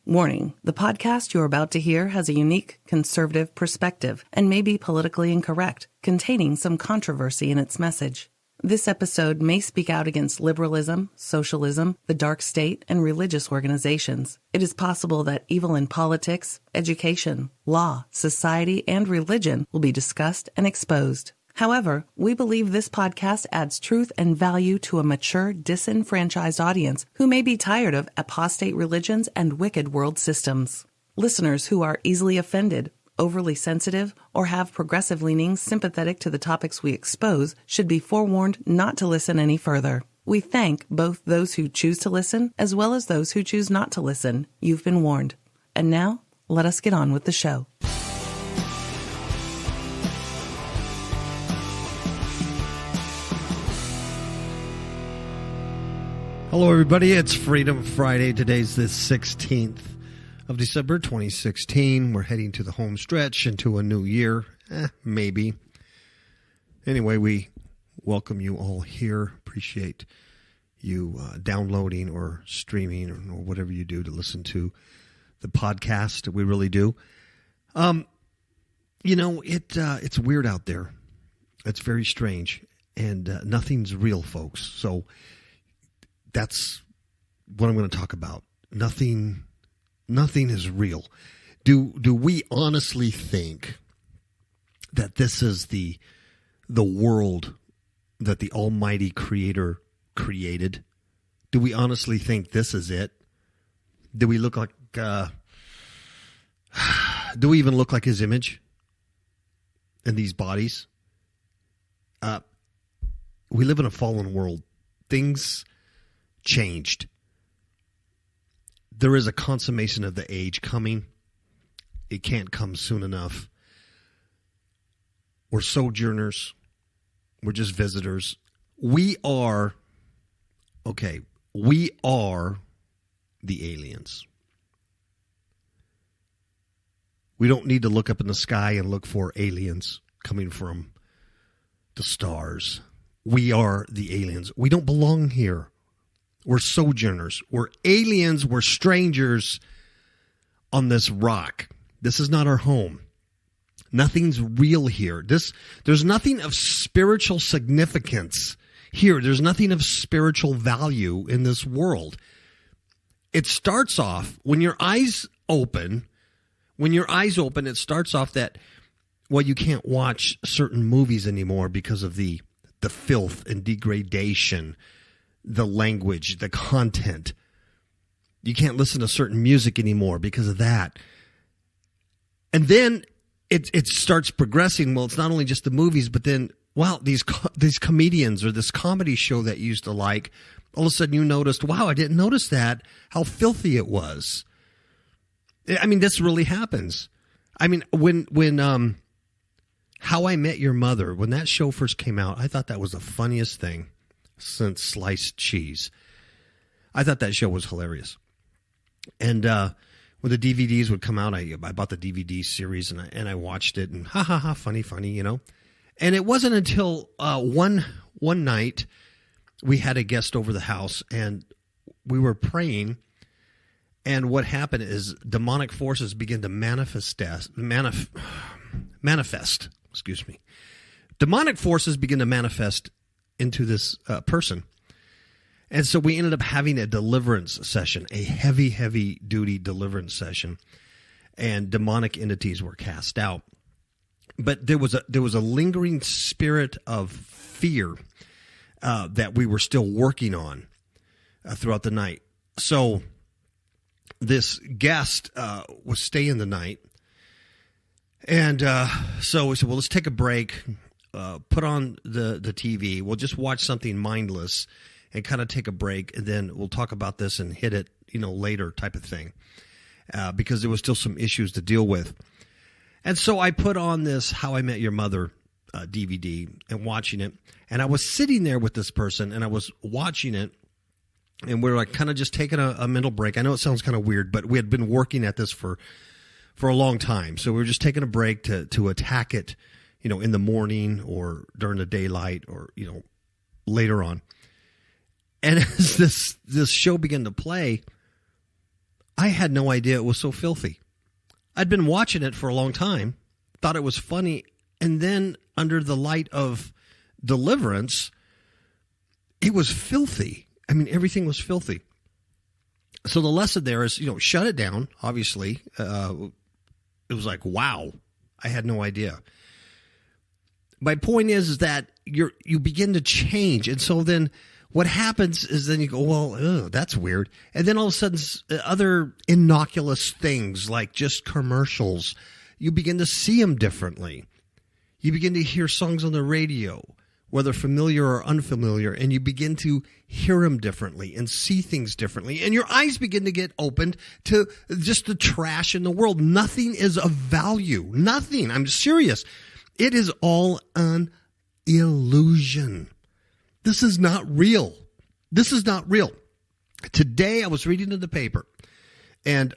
Warning, the podcast you're about to hear has a unique conservative perspective and may be politically incorrect, containing some controversy in its message. This episode may speak out against liberalism, socialism, the dark state, and religious organizations. It is possible that evil in politics, education, law, society, and religion will be discussed and exposed. However, we believe this podcast adds truth and value to a mature, disenfranchised audience who may be tired of apostate religions and wicked world systems. Listeners who are easily offended, overly sensitive, or have progressive leanings sympathetic to the topics we expose should be forewarned not to listen any further. We thank both those who choose to listen as well as those who choose not to listen. You've been warned. And now, let us get on with the show. Hello, everybody. It's Freedom Friday. Today's the 16th of December, 2016. We're heading to the home stretch into a new year. Maybe. Anyway, we welcome you all here. Appreciate you downloading or streaming or whatever you do to listen to the podcast. We really do. It's weird out there. It's very strange. And nothing's real, folks. So that's what I'm going to talk about. Nothing is real. Do we honestly think that this is the world that the Almighty Creator created? Do we honestly think this is it? Do we look like do we even look like His image in these bodies? We live in a fallen world. Things changed. There is a consummation of the age coming. It can't come soon enough. We're sojourners. We're just visitors. We are the aliens. We don't need to look up in the sky and look for aliens coming from the stars. We are the aliens. We don't belong here. We're sojourners. We're aliens. We're strangers on this rock. This is not our home. Nothing's real here. There's nothing of spiritual significance here. There's nothing of spiritual value in this world. It starts off when your eyes open. It starts off that, well, you can't watch certain movies anymore because of the filth and degradation, the language, the content. You can't listen to certain music anymore because of that. And then it starts progressing. Well, it's not only just the movies, but then, wow, these comedians or this comedy show that you used to like, all of a sudden you noticed, wow, I didn't notice that, how filthy it was. I mean, this really happens. I mean, when How I Met Your Mother, when that show first came out, I thought that was the funniest thing since sliced cheese. I thought that show was hilarious. And when the DVDs would come out, I bought the DVD series and I watched it, and funny, you know. And it wasn't until one night we had a guest over the house and we were praying, and what happened is demonic forces began to manifest. Demonic forces begin to manifest into this person. And so we ended up having a deliverance session, a heavy duty deliverance session, and demonic entities were cast out. But there was a lingering spirit of fear that we were still working on throughout the night. So this guest was staying the night, and so we said, well, let's take a break. Put on the TV. We'll just watch something mindless and kind of take a break, and then we'll talk about this and hit it, later type of thing, because there was still some issues to deal with. And so I put on this How I Met Your Mother DVD and watching it, and I was sitting there with this person, and I was watching it, and we were like kind of just taking a mental break. I know it sounds kind of weird, but we had been working at this for a long time, so we were just taking a break to attack it, in the morning or during the daylight or, later on. And as this show began to play, I had no idea it was so filthy. I'd been watching it for a long time, thought it was funny, and then under the light of deliverance, it was filthy. I mean, everything was filthy. So the lesson there is, shut it down, obviously. It was like, wow, I had no idea. My point is that you begin to change. And so then what happens is then you go, well, that's weird. And then all of a sudden, other innocuous things like just commercials, you begin to see them differently. You begin to hear songs on the radio, whether familiar or unfamiliar, and you begin to hear them differently and see things differently. And your eyes begin to get opened to just the trash in the world. Nothing is of value. Nothing. I'm serious. It is all an illusion. This is not real. This is not real. Today I was reading in the paper, and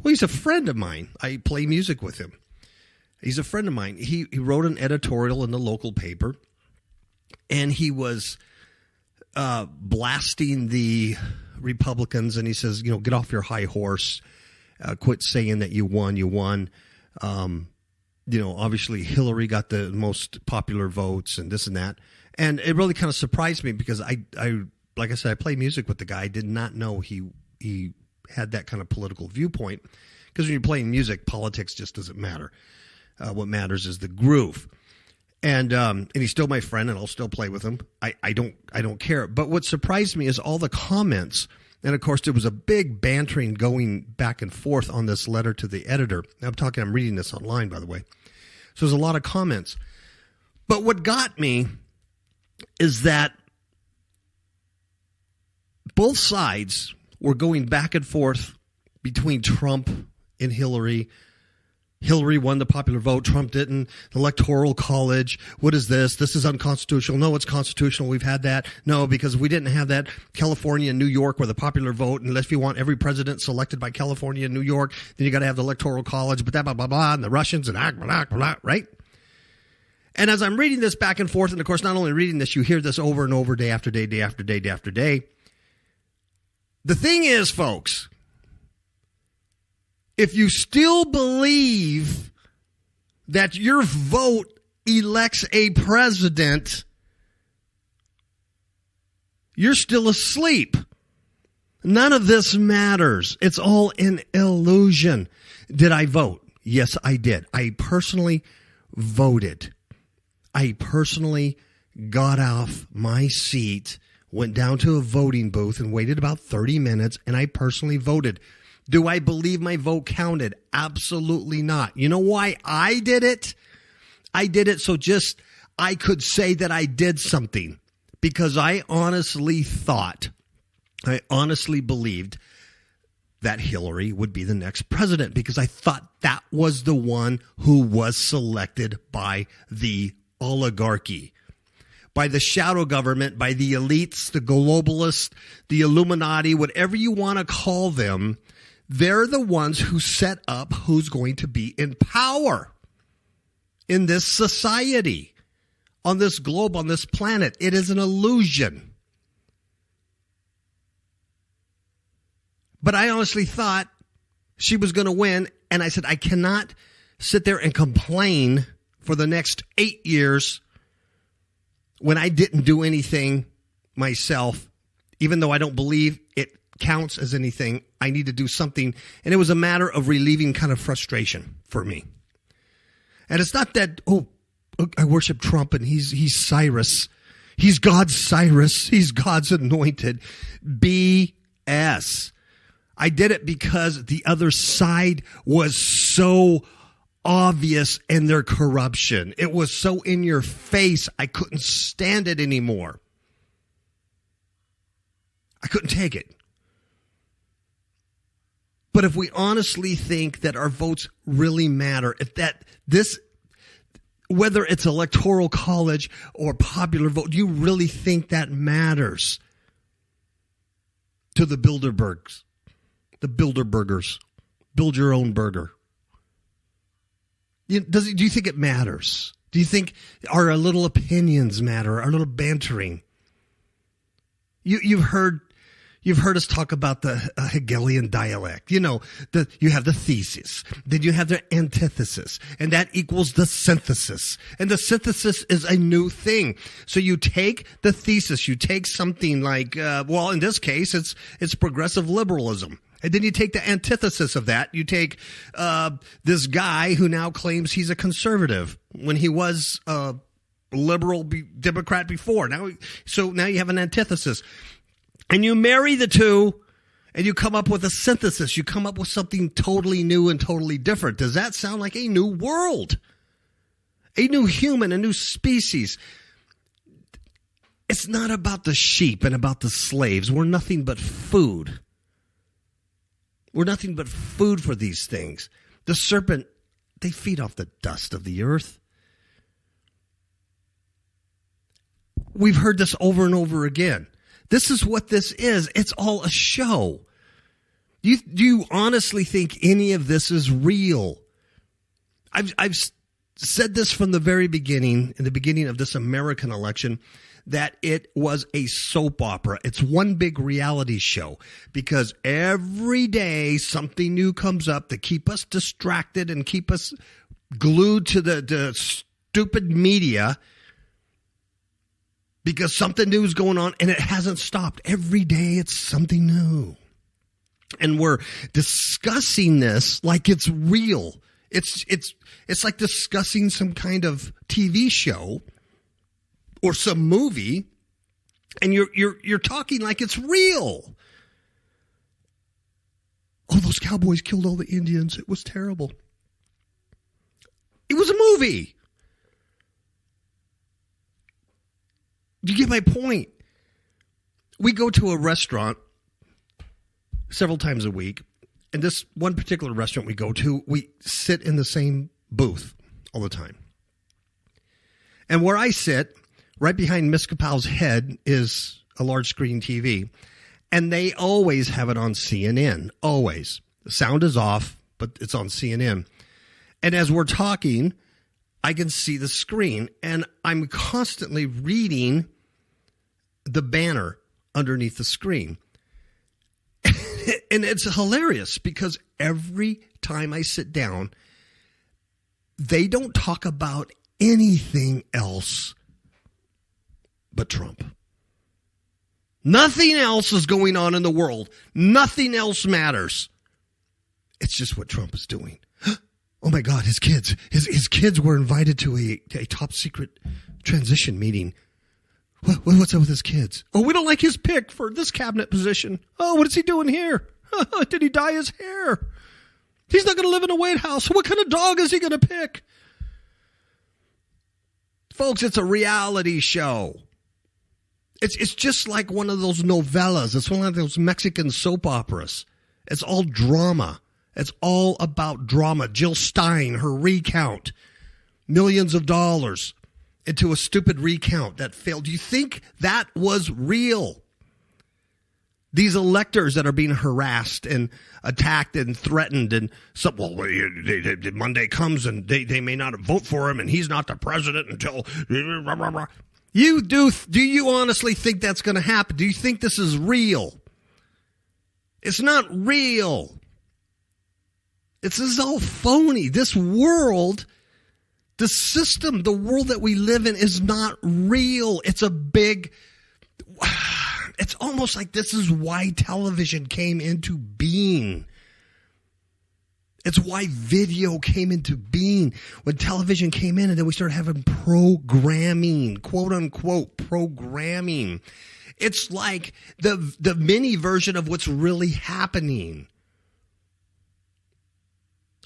he's a friend of mine. I play music with him. He's a friend of mine. He wrote an editorial in the local paper, and he was blasting the Republicans, and he says, get off your high horse. Quit saying that you won. You won. Obviously Hillary got the most popular votes and this and that. And it really kind of surprised me because I like I said, I play music with the guy. I did not know he had that kind of political viewpoint, because when you're playing music, politics just doesn't matter. What matters is the groove. And he's still my friend, and I'll still play with him. I don't care. But what surprised me is all the comments. And of course, there was a big bantering going back and forth on this letter to the editor. I'm reading this online, by the way. So there's a lot of comments. But what got me is that both sides were going back and forth between Trump and Hillary. Hillary won the popular vote. Trump didn't. The Electoral College. What is this? This is unconstitutional. No, it's constitutional. We've had that. No, because we didn't have that. California and New York were the popular vote. Unless if you want every president selected by California and New York, then you got to have the Electoral College. But that blah, blah, blah, and the Russians and blah, blah, blah, right? And as I'm reading this back and forth, and of course, not only reading this, you hear this over and over, day after day, day after day, day after day. The thing is, folks, if you still believe that your vote elects a president, you're still asleep. None of this matters. It's all an illusion. Did I vote? Yes, I did. I personally voted. I personally got off my seat, went down to a voting booth and waited about 30 minutes, and I personally voted. Do I believe my vote counted? Absolutely not. You know why I did it? I did it so just I could say that I did something, because I honestly believed that Hillary would be the next president, because I thought that was the one who was selected by the oligarchy, by the shadow government, by the elites, the globalists, the Illuminati, whatever you want to call them. They're the ones who set up who's going to be in power in this society, on this globe, on this planet. It is an illusion. But I honestly thought she was going to win, and I said, I cannot sit there and complain for the next 8 years when I didn't do anything myself, even though I don't believe it counts as anything. I need to do something. And it was a matter of relieving kind of frustration for me. And it's not that, I worship Trump and he's Cyrus. He's God's Cyrus. He's God's anointed. BS. I did it because the other side was so obvious in their corruption. It was so in your face. I couldn't stand it anymore. I couldn't take it. But if we honestly think that our votes really matter, whether it's electoral college or popular vote, do you really think that matters to the Bilderbergs, the Bilderbergers? Build your own burger. Do you think it matters? Do you think our little opinions matter, our little bantering? You've heard You've heard us talk about the Hegelian dialect. You know, you have the thesis, then you have the antithesis, and that equals the synthesis. And the synthesis is a new thing. So you take the thesis, you take something like, well, in this case, it's progressive liberalism. And then you take the antithesis of that. You take this guy who now claims he's a conservative when he was a liberal Democrat before. Now you have an antithesis. And you marry the two, and you come up with a synthesis. You come up with something totally new and totally different. Does that sound like a new world? A new human, a new species. It's not about the sheep and about the slaves. We're nothing but food. We're nothing but food for these things. The serpent, they feed off the dust of the earth. We've heard this over and over again. This is what this is. It's all a show. Do you honestly think any of this is real? I've said this from the very beginning, in the beginning of this American election, that it was a soap opera. It's one big reality show because every day something new comes up to keep us distracted and keep us glued to the stupid media. Because something new is going on, and it hasn't stopped. Every day it's something new. And we're discussing this like it's real. It's like discussing some kind of TV show or some movie, and you're talking like it's real. Oh, those cowboys killed all the Indians. It was terrible. It was a movie. You get my point. We go to a restaurant several times a week, and this one particular restaurant we go to, we sit in the same booth all the time. And where I sit, right behind Miss KAPOW's head, is a large screen TV, and they always have it on CNN, always. The sound is off, but it's on CNN. And as we're talking, I can see the screen, and I'm constantly reading the banner underneath the screen. And it's hilarious because every time I sit down, they don't talk about anything else but Trump. Nothing else is going on in the world. Nothing else matters. It's just what Trump is doing. Oh my God, his kids. His kids were invited to a top secret transition meeting. What's up with his kids? Oh, we don't like his pick for this cabinet position. Oh, what is he doing here? Did he dye his hair? He's not going to live in a White House. What kind of dog is he going to pick? Folks, it's a reality show. It's just like one of those novellas. It's one of those Mexican soap operas. It's all drama. It's all about drama. Jill Stein, her recount, millions of dollars into a stupid recount that failed. Do you think that was real? These electors that are being harassed and attacked and threatened, and Monday comes and they may not vote for him, and he's not the president until. Do you honestly think that's going to happen? Do you think this is real? It's not real. This is all phony. This world, the system, the world that we live in is not real. It's almost like this is why television came into being. It's why video came into being. When television came in and then we started having programming, quote unquote programming. It's like the mini version of what's really happening.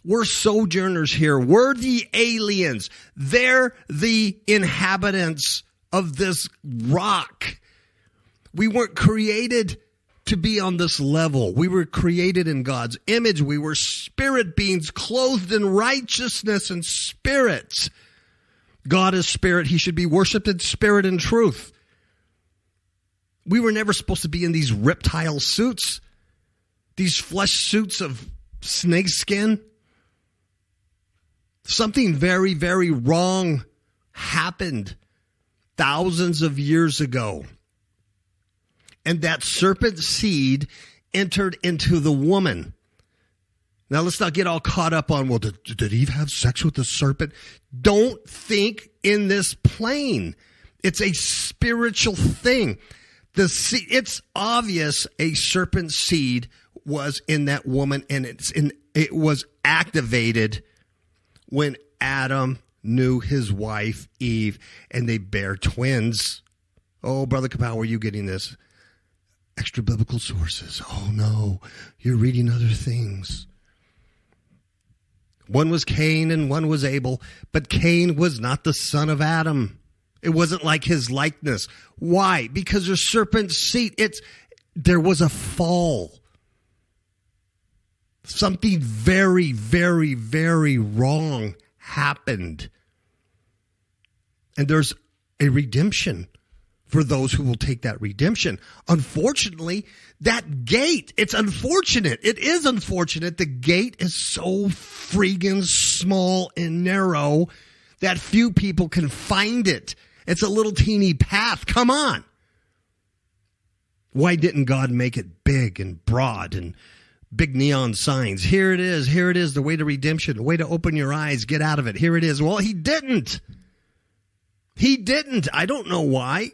We're sojourners here. We're the aliens. They're the inhabitants of this rock. We weren't created to be on this level. We were created in God's image. We were spirit beings clothed in righteousness and spirit. God is spirit. He should be worshiped in spirit and truth. We were never supposed to be in these reptile suits, these flesh suits of snake skin. Something very, very wrong happened thousands of years ago. And that serpent seed entered into the woman. Now, let's not get all caught up on, well, did Eve have sex with the serpent? Don't think in this plane. It's a spiritual thing. It's obvious a serpent seed was in that woman, and it was activated when Adam knew his wife, Eve, and they bear twins. Oh, Brother KAPOW, where are you getting this? Extra biblical sources. Oh, no, you're reading other things. One was Cain and one was Abel, but Cain was not the son of Adam. It wasn't like his likeness. Why? Because the serpent's seed, there was a fall. Something very, very, very wrong happened. And there's a redemption for those who will take that redemption. Unfortunately, that gate, it's unfortunate. It is unfortunate. The gate is so friggin' small and narrow that few people can find it. It's a little teeny path. Come on. Why didn't God make it big and broad and big neon signs? Here it is. Here it is. The way to redemption. The way to open your eyes. Get out of it. Here it is. Well, he didn't. He didn't. I don't know why.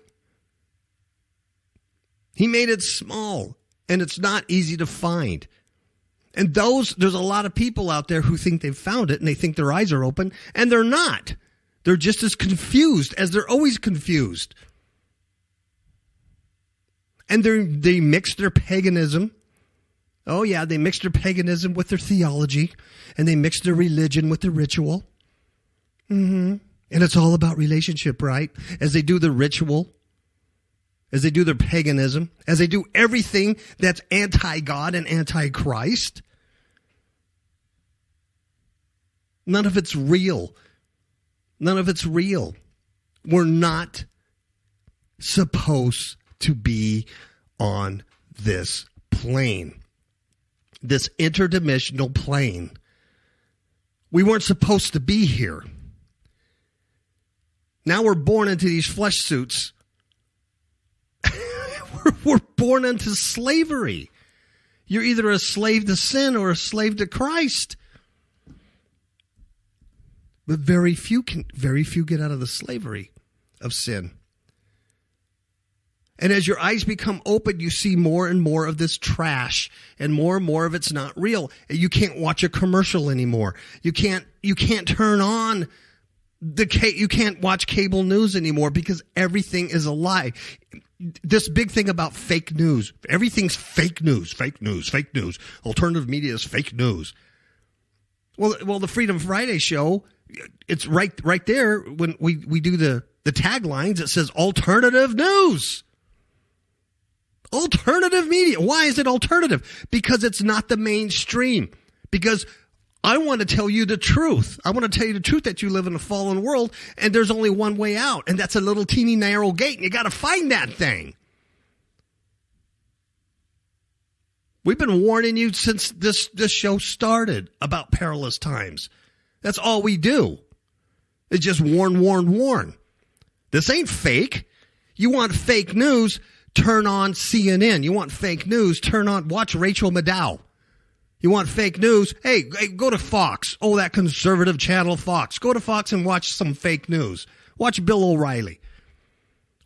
He made it small, and it's not easy to find. And there's a lot of people out there who think they've found it, and they think their eyes are open, and they're not. They're just as confused as they're always confused. And they mix their paganism. Oh, yeah, they mix their paganism with their theology, and they mix their religion with their ritual. And it's all about relationship, right? As they do the ritual, as they do their paganism, as they do everything that's anti-God and anti-Christ. None of it's real. None of it's real. We're not supposed to be on this plane, this interdimensional plane. We weren't supposed to be here. Now we're born into these flesh suits. We're born into slavery. You're either a slave to sin or a slave to Christ. But very few get out of the slavery of sin. And as your eyes become open, you see more and more of this trash, and more of it's not real. You can't watch a commercial anymore. You can't turn on you can't watch cable news anymore because everything is a lie. This big thing about fake news. Everything's fake news. Alternative media is fake news. Well, the Freedom Friday show, it's right there when we do the taglines. It says alternative news. Alternative media. Why is it alternative? Because it's not the mainstream. Because I want to tell you the truth. I want to tell you the truth that you live in a fallen world and there's only one way out, and that's a little teeny narrow gate, and you got to find that thing. We've been warning you since this show started about perilous times. That's all we do. It's just warn. This ain't fake. You want fake news? Turn on CNN. You want fake news? Watch Rachel Maddow. You want fake news? Hey, go to Fox. Oh, that conservative channel, Fox. Go to Fox and watch some fake news. Watch Bill O'Reilly.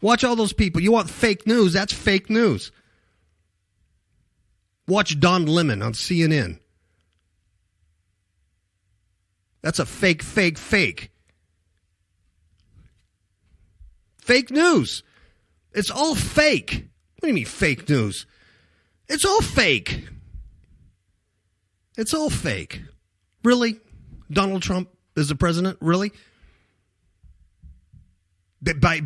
Watch all those people. You want fake news? That's fake news. Watch Don Lemon on CNN. That's a fake. Fake news. It's all fake. What do you mean fake news? It's all fake. It's all fake. Really? Donald Trump is the president? Really? By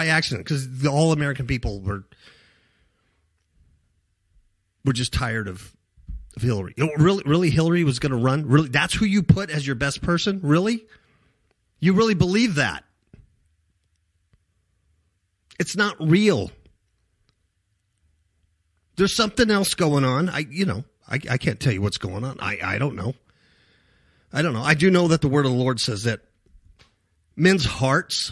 accident, because all American people were just tired of Hillary. Really, Hillary was going to run? Really? That's who you put as your best person? Really? You really believe that? It's not real. There's something else going on. I can't tell you what's going on. I don't know. I do know that the word of the Lord says that men's hearts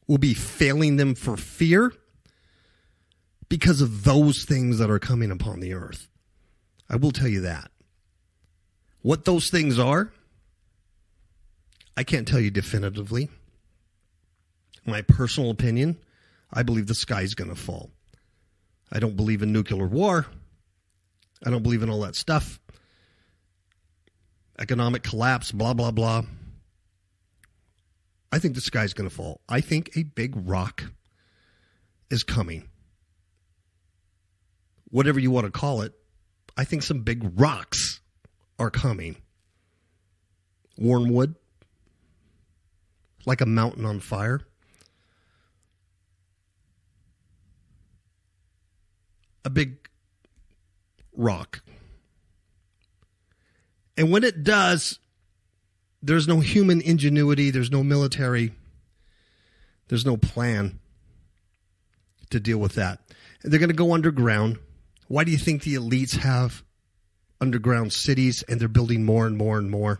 will be failing them for fear, because of those things that are coming upon the earth. I will tell you that. What those things are, I can't tell you definitively. My personal opinion, I believe the sky's going to fall. I don't believe in nuclear war. I don't believe in all that stuff. Economic collapse, blah, blah, blah. I think the sky's going to fall. I think a big rock is coming. Whatever you want to call it, I think some big rocks are coming. Wormwood, like a mountain on fire. A big rock. And when it does, there's no human ingenuity, there's no military, there's no plan to deal with that. And they're going to go underground. Why do you think the elites have underground cities and they're building more and more and more?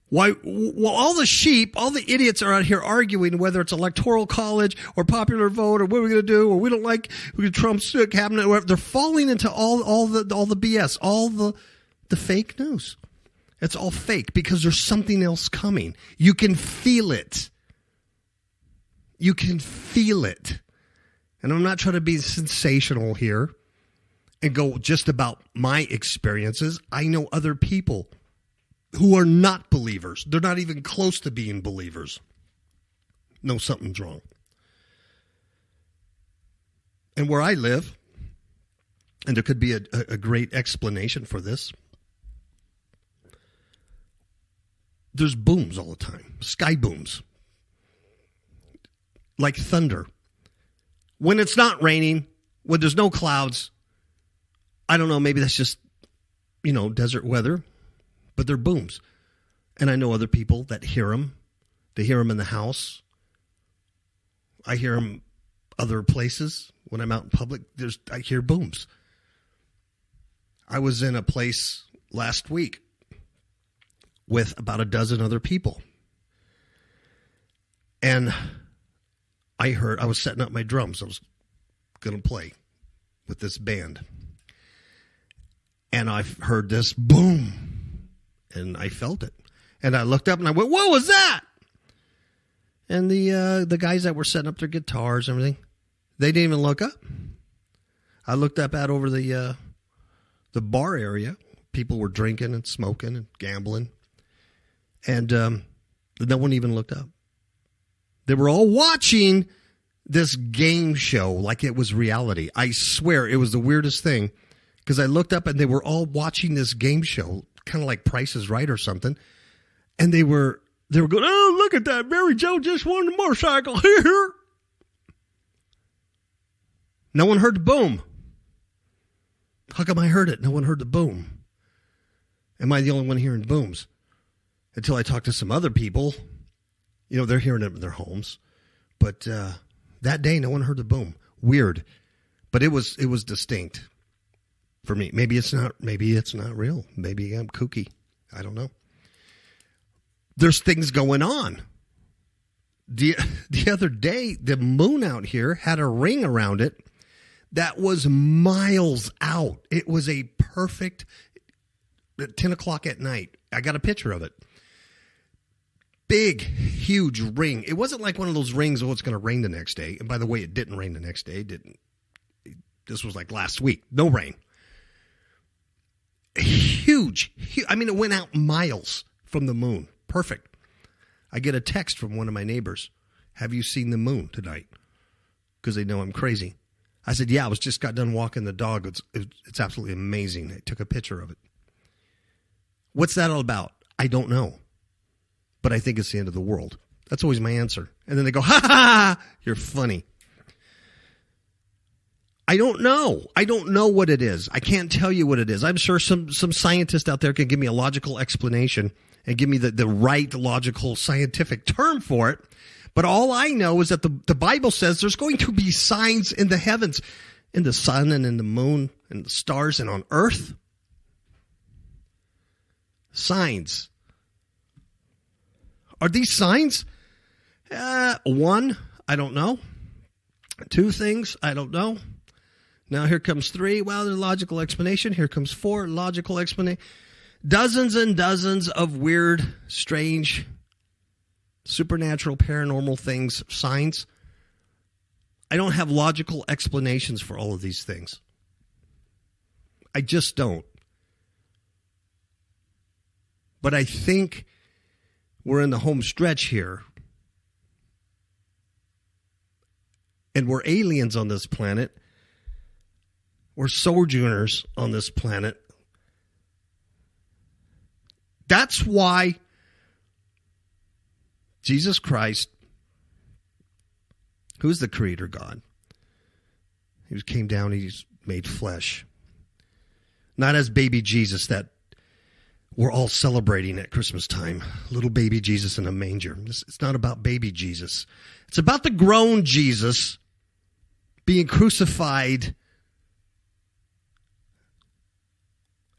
Why? Well, all the sheep, all the idiots are out here arguing whether it's electoral college or popular vote or what we're going to do or we don't like Trump's cabinet or whatever. They're falling into all the BS, all the fake news. It's all fake because there's something else coming. You can feel it. You can feel it. And I'm not trying to be sensational here and go just about my experiences. I know other people who are not believers. They're not even close to being believers. Know something's wrong. And where I live, and there could be a great explanation for this, there's booms all the time. Sky booms. Like thunder. When it's not raining, when there's no clouds, I don't know, maybe that's just, desert weather, but they're booms. And I know other people that hear them. They hear them in the house. I hear them other places. When I'm out in public, I hear booms. I was in a place last week with about a dozen other people. And I was setting up my drums. I was going to play with this band. And I heard this boom. And I felt it. And I looked up and I went, what was that? And the guys that were setting up their guitars and everything, they didn't even look up. I looked up out over the bar area. People were drinking and smoking and gambling. And no one even looked up. They were all watching this game show like it was reality. I swear it was the weirdest thing because I looked up and they were all watching this game show, kind of like Price is Right or something. And they were going, oh, look at that. Mary Jo just won the motorcycle here. No one heard the boom. How come I heard it? No one heard the boom. Am I the only one hearing booms? Until I talked to some other people. They're hearing it in their homes. But that day, no one heard the boom. Weird. But it was distinct for me. Maybe it's not real. Maybe I'm kooky. I don't know. There's things going on. The other day, the moon out here had a ring around it that was miles out. It was a perfect, at 10 o'clock at night. I got a picture of it. Big, huge ring. It wasn't like one of those rings, it's going to rain the next day. And by the way, it didn't rain the next day. This was like last week. No rain. Huge. I mean, it went out miles from the moon. Perfect. I get a text from one of my neighbors. Have you seen the moon tonight? Because they know I'm crazy. I said, yeah, I just got done walking the dog. It's absolutely amazing. I took a picture of it. What's that all about? I don't know. But I think it's the end of the world. That's always my answer. And then they go, ha ha ha, you're funny. I don't know. I don't know what it is. I can't tell you what it is. I'm sure some scientist out there can give me a logical explanation and give me the right logical scientific term for it. But all I know is that the Bible says there's going to be signs in the heavens, in the sun and in the moon and the stars and on earth. Signs. Are these signs? One, I don't know. 2 things, I don't know. Now here comes 3. Well, there's a logical explanation. Here comes 4, logical explanation. Dozens and dozens of weird, strange, supernatural, paranormal things, signs. I don't have logical explanations for all of these things. I just don't. But I think we're in the home stretch here. And we're aliens on this planet. We're sojourners on this planet. That's why Jesus Christ, who's the creator God, he came down, he's made flesh. Not as baby Jesus that we're all celebrating at Christmas time. Little baby Jesus in a manger. It's not about baby Jesus. It's about the grown Jesus being crucified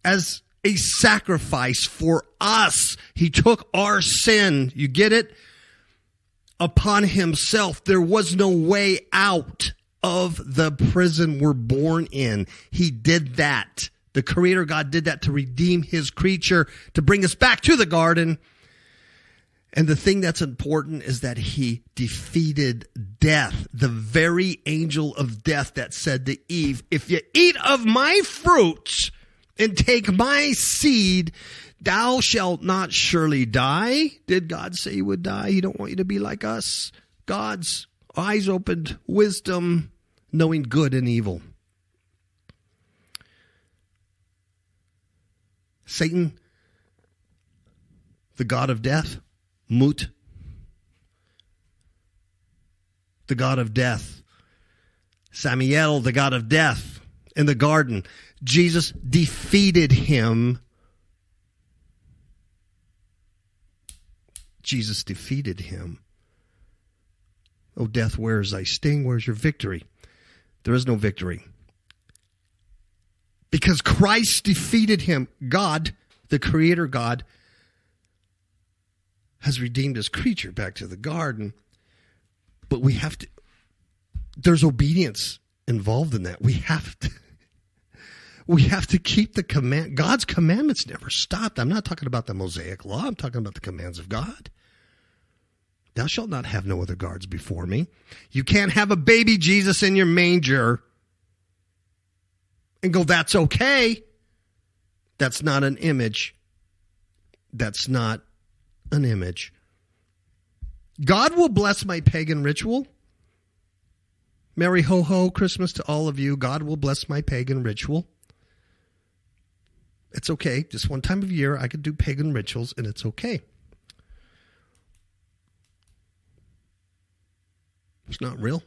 as a sacrifice for us. He took our sin. You get it? Upon himself. There was no way out of the prison we're born in. He did that. The Creator God did that to redeem his creature, to bring us back to the garden. And the thing that's important is that he defeated death, the very angel of death that said to Eve, if you eat of my fruits and take my seed, thou shalt not surely die. Did God say you would die? He don't want you to be like us. God's eyes opened, wisdom, knowing good and evil. Satan, the god of death, Mut, the god of death. Samael, the god of death, in the garden. Jesus defeated him. Jesus defeated him. Oh, death, where is thy sting? Where's your victory? There is no victory. Because Christ defeated him. God, the Creator God, has redeemed his creature back to the garden. But we have to, there's obedience involved in that. We have to keep the command. God's commandments never stopped. I'm not talking about the Mosaic law. I'm talking about the commands of God. Thou shalt not have no other gods before me. You can't have a baby Jesus in your manger and go, that's okay. That's not an image. That's not an image. God will bless my pagan ritual. Merry ho ho Christmas to all of you. God will bless my pagan ritual. It's okay. Just one time of year I could do pagan rituals and it's okay. It's not real.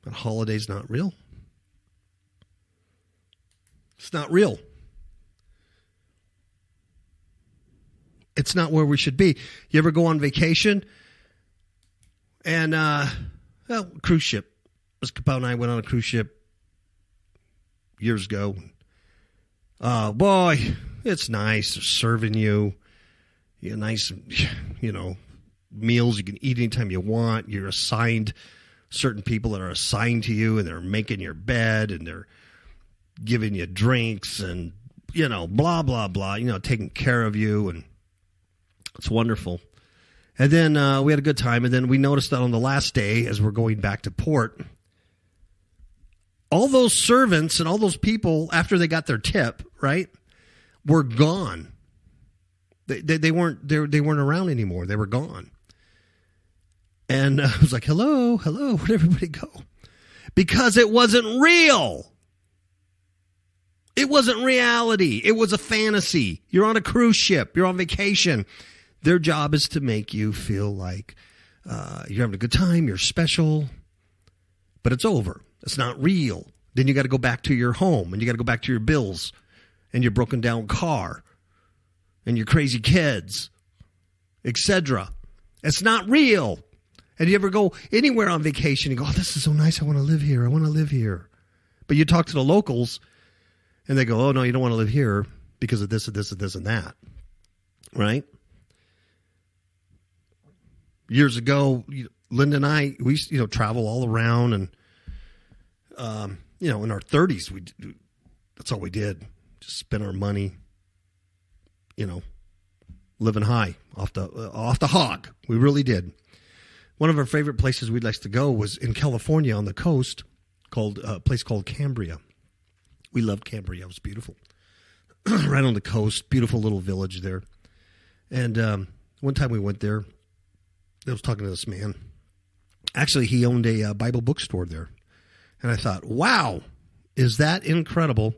That holiday's not real. It's not real. It's not where we should be. You ever go on vacation? And, cruise ship. Miss KAPOW and I went on a cruise ship years ago. Boy, it's nice. They're serving you. Nice, meals you can eat anytime you want. You're assigned certain people that are assigned to you, and they're making your bed, and they're giving you drinks, and, blah, blah, blah, taking care of you, and it's wonderful. And then we had a good time, and then we noticed that on the last day, as we're going back to port, all those servants and all those people, after they got their tip, right, were gone. They weren't around anymore. They were gone. And I was like, hello, where'd everybody go? Because it wasn't real. It wasn't reality. It was a fantasy. You're on a cruise ship. You're on vacation. Their job is to make you feel like you're having a good time, you're special, but it's over. It's not real. Then you got to go back to your home, and you got to go back to your bills, and your broken down car, and your crazy kids, etc. It's not real. And you ever go anywhere on vacation and go, oh, this is so nice, I want to live here, I want to live here. But you talk to the locals, and they go, oh, no, you don't want to live here because of this and this and this and that. Right? Years ago, Linda and I, we used to, travel all around, and, in our 30s, that's all we did. Just spend our money, living high off the hog. We really did. One of our favorite places we'd like to go was in California on the coast, a place called Cambria. We loved Cambria. It was beautiful. Right on the coast, beautiful little village there. And one time we went there, I was talking to this man. Actually, he owned a Bible bookstore there. And I thought, wow, is that incredible?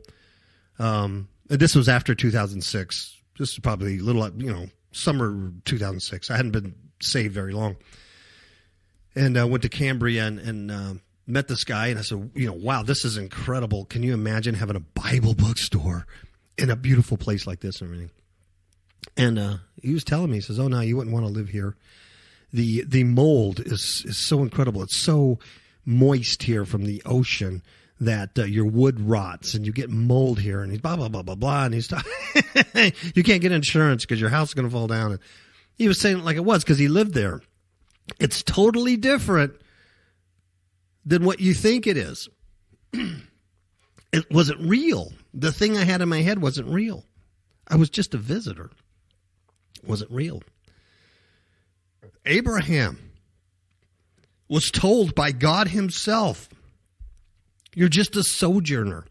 This was after 2006. This is probably a little, summer 2006. I hadn't been saved very long. And I went to Cambria and met this guy. And I said, wow, this is incredible. Can you imagine having a Bible bookstore in a beautiful place like this and everything? And he was telling me, he says, oh, no, you wouldn't want to live here. The mold is so incredible. It's so moist here from the ocean that your wood rots and you get mold here. And he's blah, blah, blah, blah, blah. And he's you can't get insurance because your house is going to fall down. And he was saying it like it was because he lived there. It's totally different than what you think it is. It wasn't real. The thing I had in my head wasn't real. I was just a visitor. It wasn't real. Abraham was told by God himself, you're just a sojourner.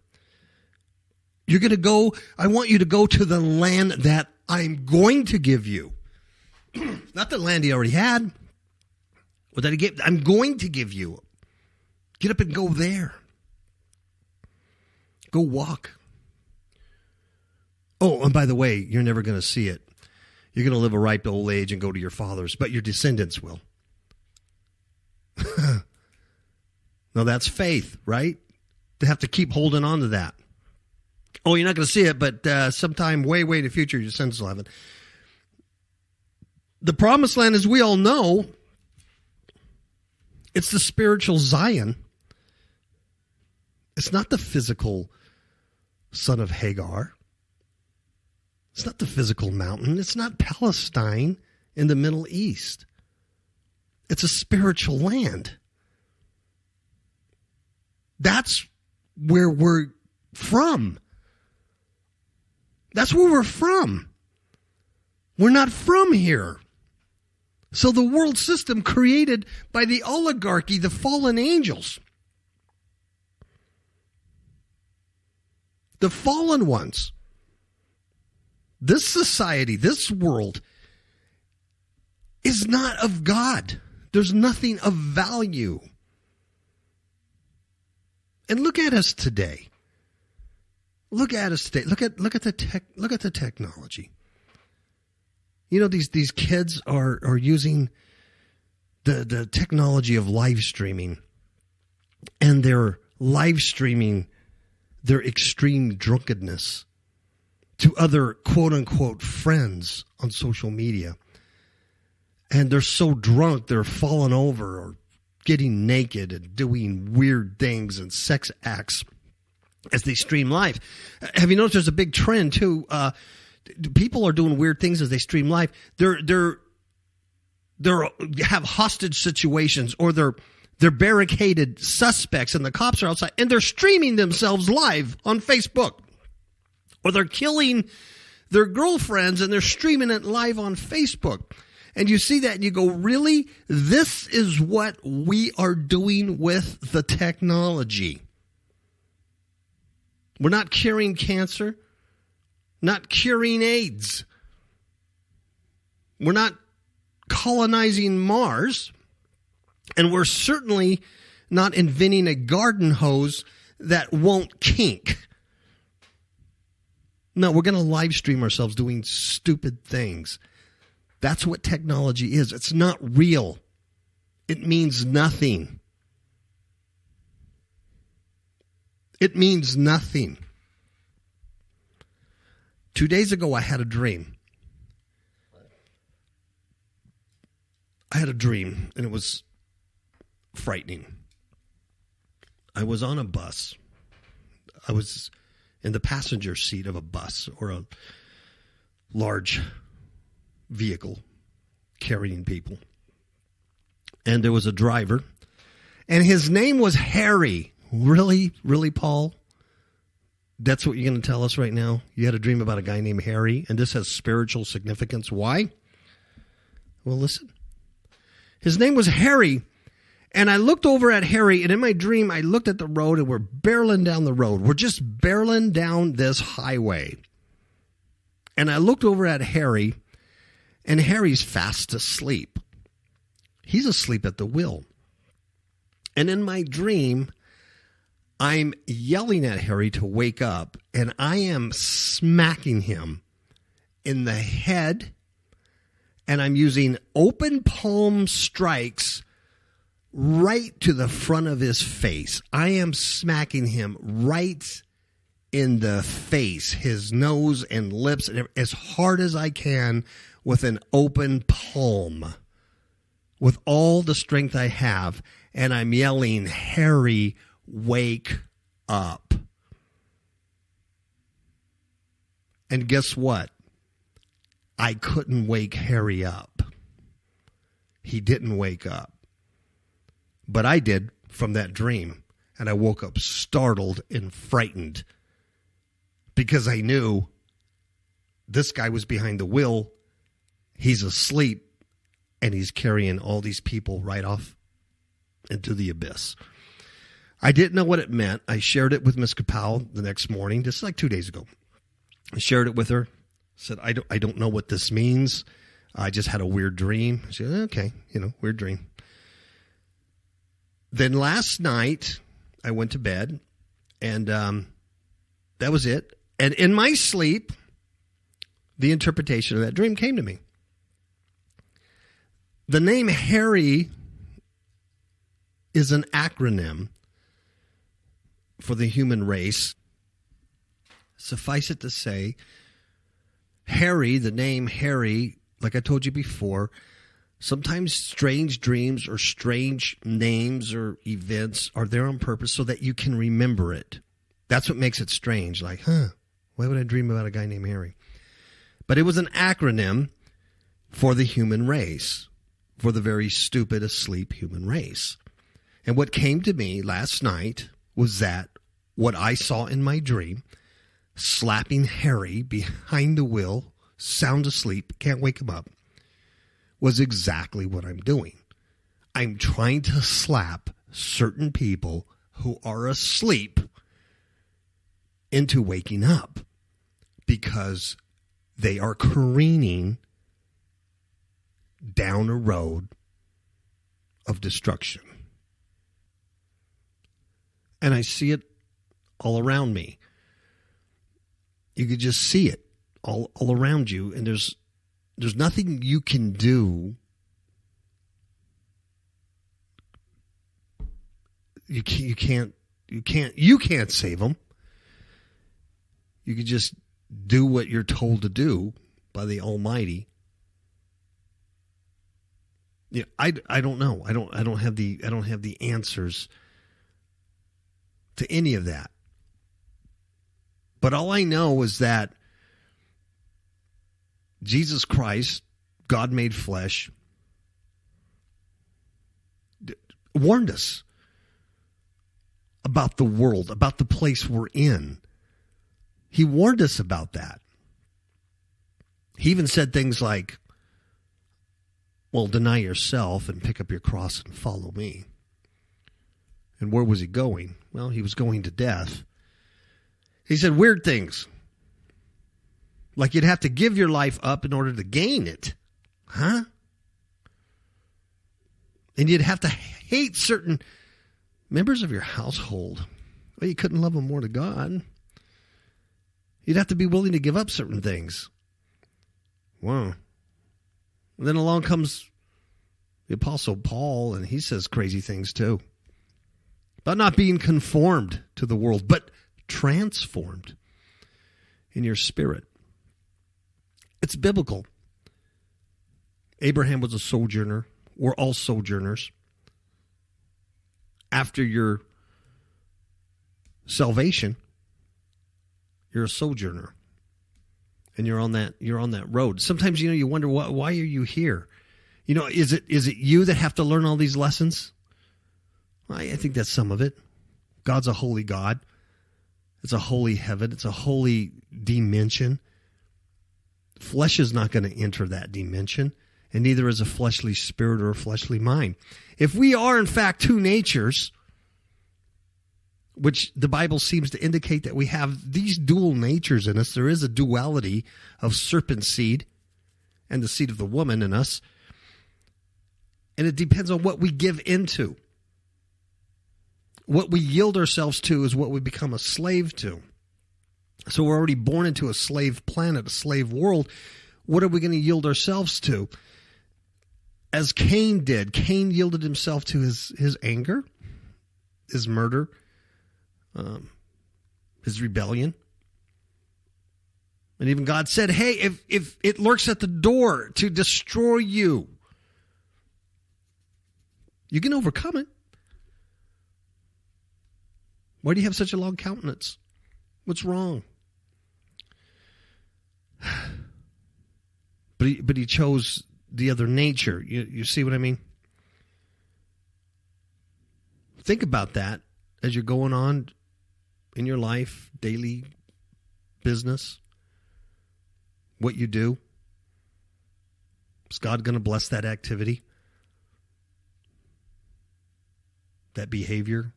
You're going to go, I want you to go to the land that I'm going to give you. Not the land he already had, or that he gave, I'm going to give you. Get up and go there. Go walk. Oh, and by the way, you're never going to see it. You're going to live a ripe old age and go to your fathers, but your descendants will. No, that's faith, right? They have to keep holding on to that. Oh, you're not going to see it, but sometime way, way in the future, your descendants will have it. The promised land, as we all know, it's the spiritual Zion. It's not the physical son of Hagar. It's not the physical mountain. It's not Palestine in the Middle East. It's a spiritual land. That's where we're from. That's where we're from. We're not from here. So the world system created by the oligarchy, the fallen angels, the fallen ones, this society, this world is not of God. There's nothing of value. And look at us today. Look at us today. Look at the technology. These kids are using the technology of live streaming, and they're live streaming their extreme drunkenness to other quote-unquote friends on social media. And they're so drunk, they're falling over or getting naked and doing weird things and sex acts as they stream live. Have you noticed there's a big trend, too? People are doing weird things as they stream live. They're have hostage situations, or they're barricaded suspects and the cops are outside and they're streaming themselves live on Facebook. Or they're killing their girlfriends and they're streaming it live on Facebook. And you see that and you go, really? This is what we are doing with the technology. We're not curing cancer, not curing AIDS. We're not colonizing Mars. And we're certainly not inventing a garden hose that won't kink. No, we're going to live stream ourselves doing stupid things. That's what technology is. It's not real. It means nothing. It means nothing. 2 days ago, I had a dream. I had a dream, and it was frightening. I was on a bus. I was in the passenger seat of a bus or a large vehicle carrying people. and there was a driver, and his name was Harry. Really? Really, Paul? That's what you're going to tell us right now? You had a dream about a guy named Harry, and this has spiritual significance. Why? Well, listen. His name was Harry, and I looked over at Harry, and in my dream, I looked at the road, and we're barreling down the road. We're just barreling down this highway. And I looked over at Harry, and Harry's fast asleep. He's asleep at the wheel. And in my dream, I'm yelling at Harry to wake up, and I am smacking him in the head, and I'm using open palm strikes right to the front of his face. I am smacking him right in the face, his nose and lips, as hard as I can with an open palm, with all the strength I have, and I'm yelling, Harry, wake up. And guess what? I couldn't wake Harry up. He didn't wake up. But I did from that dream. And I woke up startled and frightened because I knew this guy was behind the wheel. He's asleep and he's carrying all these people right off into the abyss. I didn't know what it meant. I shared it with Miss KAPOW the next morning, just like 2 days ago. I shared it with her. Said, I don't know what this means. I just had a weird dream. She said, okay, weird dream. Then last night, I went to bed, and that was it. And in my sleep, the interpretation of that dream came to me. The name Harry is an acronym for the human race. Suffice it to say, Harry, the name Harry, like I told you before, sometimes strange dreams or strange names or events are there on purpose so that you can remember it. That's what makes it strange. Like, why would I dream about a guy named Harry? But it was an acronym for the human race, for the very stupid, asleep human race. And what came to me last night was that what I saw in my dream, slapping Harry behind the wheel, sound asleep, can't wake him up, was exactly what I'm doing. I'm trying to slap certain people who are asleep into waking up because they are careening down a road of destruction. And I see it all around me. You could just see it all around you, and there's nothing you can do. You can't save them. You could just do what you're told to do by the Almighty. Yeah, I don't know. I don't have the answers to any of that. But all I know is that Jesus Christ, God made flesh, warned us about the world, about the place we're in. He warned us about that. He even said things like, well, deny yourself and pick up your cross and follow me. And where was he going? Well, he was going to death. He said weird things. Like you'd have to give your life up in order to gain it. Huh? And you'd have to hate certain members of your household. Well, you couldn't love them more to God. You'd have to be willing to give up certain things. Wow. And then along comes the Apostle Paul, and he says crazy things too. About not being conformed to the world, but transformed in your spirit. It's biblical. Abraham was a sojourner. We're all sojourners. After your salvation, you're a sojourner. And you're on that road. Sometimes you wonder why are you here? Is it you that have to learn all these lessons? I think that's some of it. God's a holy God. It's a holy heaven. It's a holy dimension. Flesh is not going to enter that dimension, and neither is a fleshly spirit or a fleshly mind. If we are, in fact, two natures, which the Bible seems to indicate that we have these dual natures in us, there is a duality of serpent seed and the seed of the woman in us, and it depends on what we give into. What we yield ourselves to is what we become a slave to. So we're already born into a slave planet, a slave world. What are we going to yield ourselves to? As Cain did. Cain yielded himself to his anger, his murder, his rebellion. And even God said, hey, if it lurks at the door to destroy you, you can overcome it. Why do you have such a long countenance? What's wrong? But he chose the other nature. You see what I mean? Think about that as you're going on in your life, daily business, what you do. Is God going to bless that activity? That behavior?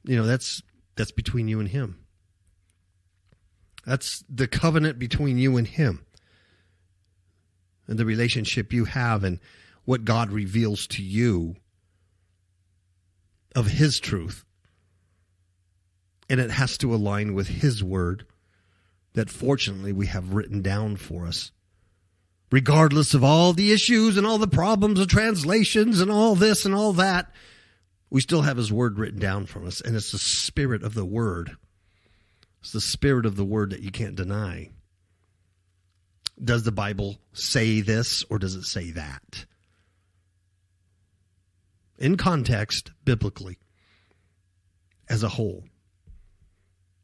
That's between you and him. That's the covenant between you and him. And the relationship you have and what God reveals to you of his truth. And it has to align with his word that fortunately we have written down for us. Regardless of all the issues and all the problems of translations and all this and all that, we still have his word written down for us, and it's the spirit of the word. It's the spirit of the word that you can't deny. Does the Bible say this or does it say that? In context, biblically, as a whole.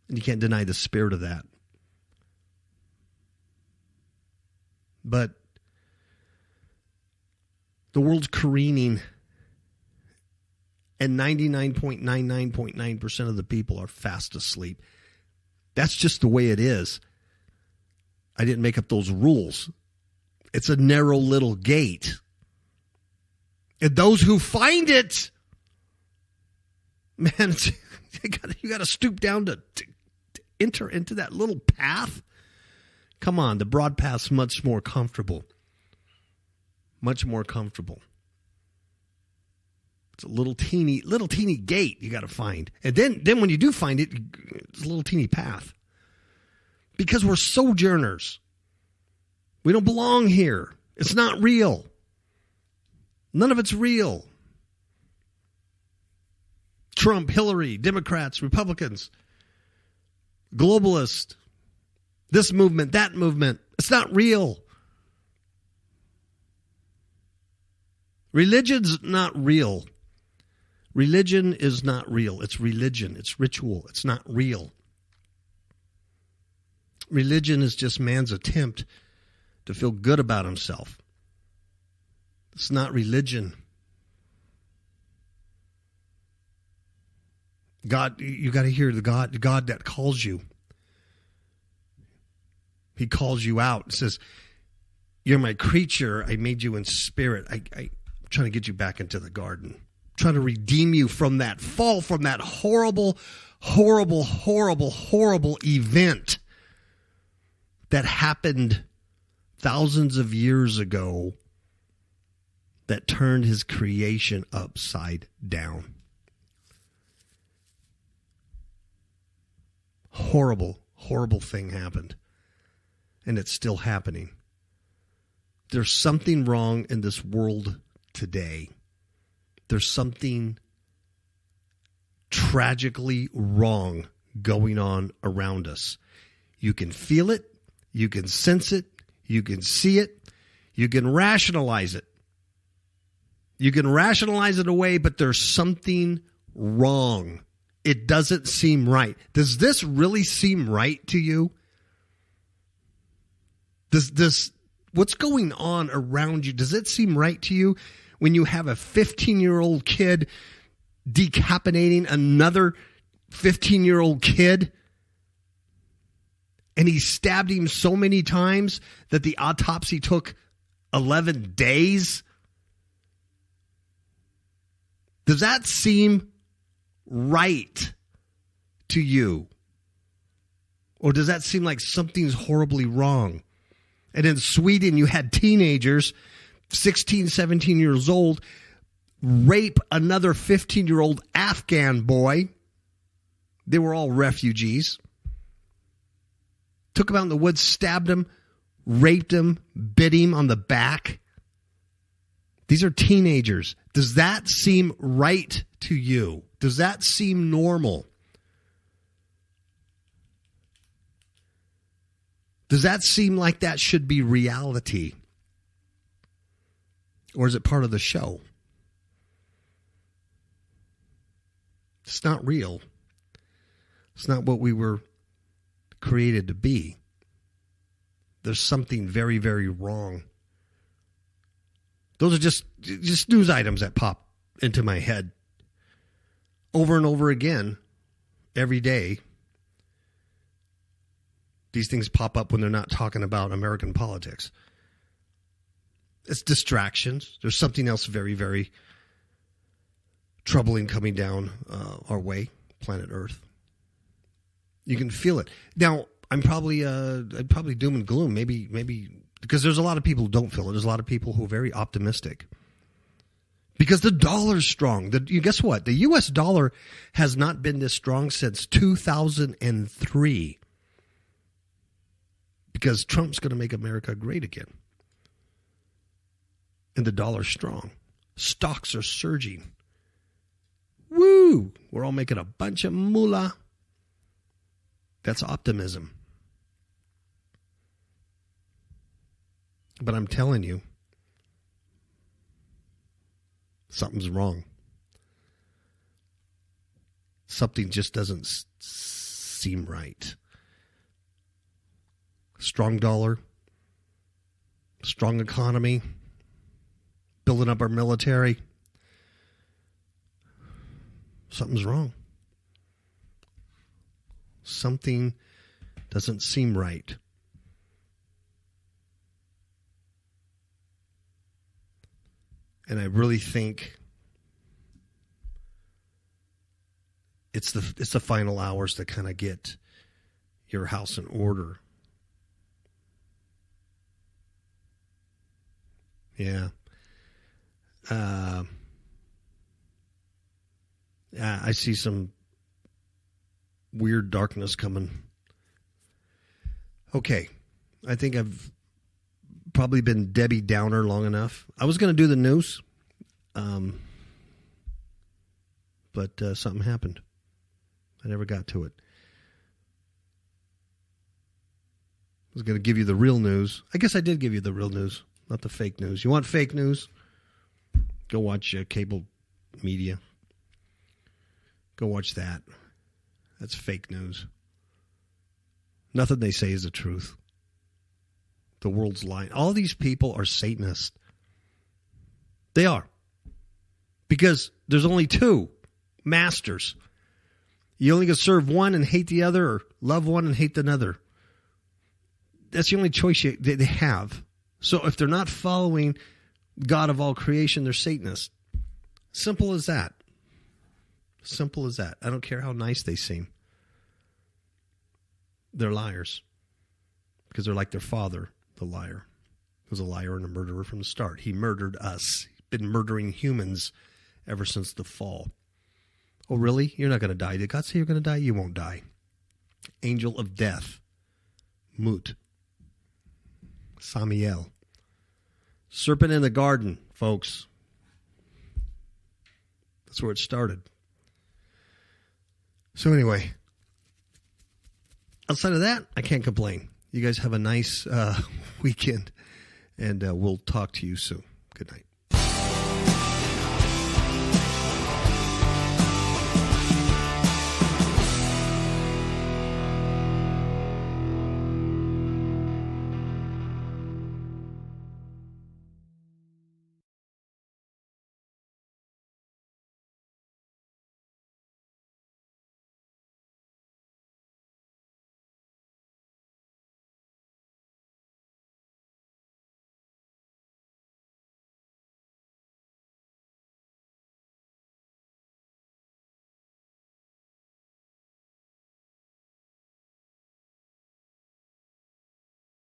And you can't deny the spirit of that. But the world's careening, and 99.99% of the people are fast asleep. That's just the way it is. I didn't make up those rules. It's a narrow little gate. And those who find it, man, you got to stoop down to enter into that little path. Come on, the broad path's much more comfortable. Much more comfortable. It's a little teeny gate you got to find. And then when you do find it, it's a little teeny path. Because we're sojourners. We don't belong here. It's not real. None of it's real. Trump, Hillary, Democrats, Republicans, globalists, this movement, that movement. It's not real. Religion's not real. Religion is not real. It's religion. It's ritual. It's not real. Religion is just man's attempt to feel good about himself. It's not religion. God, you got to hear the God that calls you. He calls you out. Says, "You're my creature. I made you in spirit. I'm trying to get you back into the garden. Trying to redeem you from that fall, from that horrible, horrible, horrible, horrible event that happened thousands of years ago that turned his creation upside down. Horrible, horrible thing happened. And it's still happening. There's something wrong in this world today. There's something tragically wrong going on around us. You can feel it. You can sense it. You can see it. You can rationalize it. You can rationalize it away, but there's something wrong. It doesn't seem right. Does this really seem right to you? Does What's going on around you? Does it seem right to you when you have a 15-year-old kid decapitating another 15-year-old kid? And he stabbed him so many times that the autopsy took 11 days? Does that seem right to you? Or does that seem like something's horribly wrong? And in Sweden, you had teenagers, 16, 17 years old, rape another 15-year-old Afghan boy. They were all refugees. Took him out in the woods, stabbed him, raped him, bit him on the back. These are teenagers. Does that seem right to you? Does that seem normal? Does that seem like that should be reality? Or is it part of the show? It's not real. It's not what we were created to be. There's something very, very wrong. Those are just news items that pop into my head over and over again every day. These things pop up when they're not talking about American politics. It's distractions. There's something else very, very troubling coming down our way, planet Earth. You can feel it. Now, I'm probably doom and gloom. Maybe because there's a lot of people who don't feel it. There's a lot of people who are very optimistic. Because the dollar's strong. Guess what? The U.S. dollar has not been this strong since 2003. Because Trump's going to make America great again. And the dollar's strong. Stocks are surging. Woo! We're all making a bunch of moolah. That's optimism. But I'm telling you, something's wrong. Something just doesn't seem right. Strong dollar, strong economy, building up our military. Something's wrong. Something doesn't seem right. And I really think it's the final hours that kind of get your house in order. Yeah. I see some weird darkness coming. Okay. I think I've probably been Debbie Downer long enough. I was going to do the news, but something happened. I never got to it. I was going to give you the real news. I guess I did give you the real news, not the fake news. You want fake news? Go watch cable media. Go watch that. That's fake news. Nothing they say is the truth. The world's lying. All these people are Satanists. They are. Because there's only two masters. You only can serve one and hate the other, or love one and hate another. That's the only choice they have. So if they're not following God of all creation, they're Satanists. Simple as that. Simple as that. I don't care how nice they seem. They're liars. Because they're like their father, the liar. He was a liar and a murderer from the start. He murdered us. He's been murdering humans ever since the fall. Oh, really? You're not going to die. Did God say you're going to die? You won't die. Angel of death. Mut. Samiel. Serpent in the garden, folks. That's where it started. So anyway, outside of that, I can't complain. You guys have a nice weekend, and we'll talk to you soon. Good night.